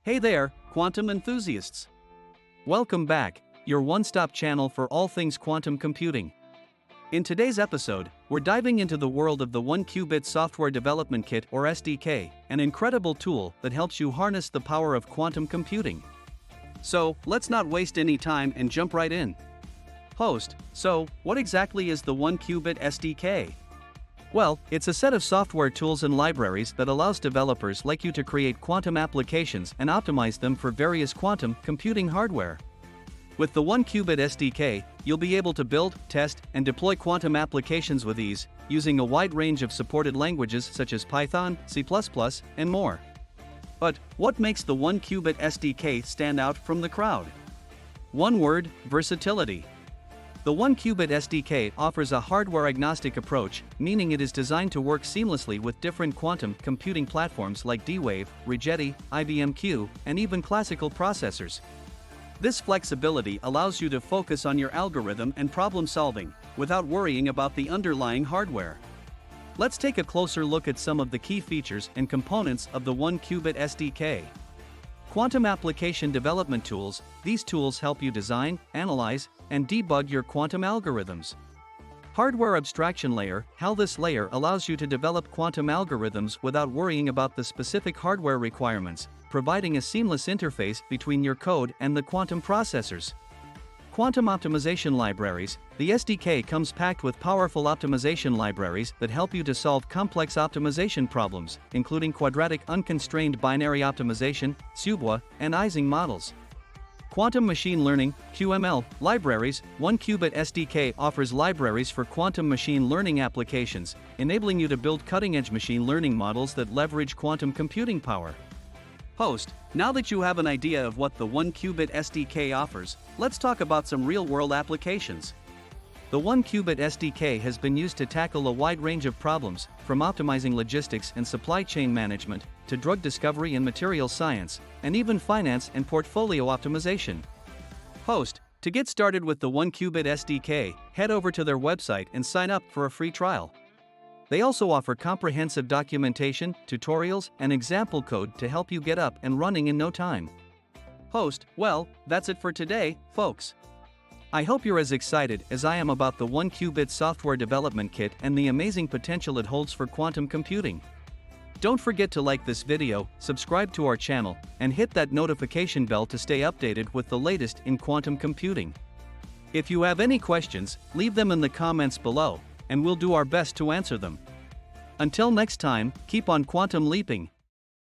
Hey there, quantum enthusiasts! Welcome back, your one-stop channel for all things quantum computing. In today's episode, we're diving into the world of the 1-qubit software development kit or SDK, an incredible tool that helps you harness the power of quantum computing. So, let's not waste any time and jump right in. Host, so, what exactly is the 1-qubit SDK? Well, it's a set of software tools and libraries that allows developers like you to create quantum applications and optimize them for various quantum computing hardware. With the 1-qubit SDK, you'll be able to build, test, and deploy quantum applications with ease, using a wide range of supported languages such as Python, C++, and more. But what makes the 1-qubit SDK stand out from the crowd? One word: versatility. The 1-qubit SDK offers a hardware-agnostic approach, meaning it is designed to work seamlessly with different quantum computing platforms like D-Wave, Rigetti, IBM Q, and even classical processors. This flexibility allows you to focus on your algorithm and problem solving, without worrying about the underlying hardware. Let's take a closer look at some of the key features and components of the 1-qubit SDK. Quantum application development tools. These tools help you design, analyze, and debug your quantum algorithms. Hardware abstraction layer. How this layer allows you to develop quantum algorithms without worrying about the specific hardware requirements, providing a seamless interface between your code and the quantum processors. Quantum optimization libraries. The SDK comes packed with powerful optimization libraries that help you to solve complex optimization problems, including quadratic unconstrained binary optimization, SUBWA, and Ising models. Quantum machine learning (QML) libraries. 1-qubit SDK offers libraries for quantum machine learning applications, enabling you to build cutting-edge machine learning models that leverage quantum computing power. Host, now that you have an idea of what the 1-qubit SDK offers, let's talk about some real-world applications. The 1-qubit SDK has been used to tackle a wide range of problems, from optimizing logistics and supply chain management, to drug discovery and material science, and even finance and portfolio optimization. Host, to get started with the 1-qubit SDK, head over to their website and sign up for a free trial. They also offer comprehensive documentation, tutorials, and example code to help you get up and running in no time. Host, well, that's it for today, folks. I hope you're as excited as I am about the 1-qubit software development kit and the amazing potential it holds for quantum computing. Don't forget to like this video, subscribe to our channel, and hit that notification bell to stay updated with the latest in quantum computing. If you have any questions, leave them in the comments below, and we'll do our best to answer them. Until next time, keep on quantum leaping.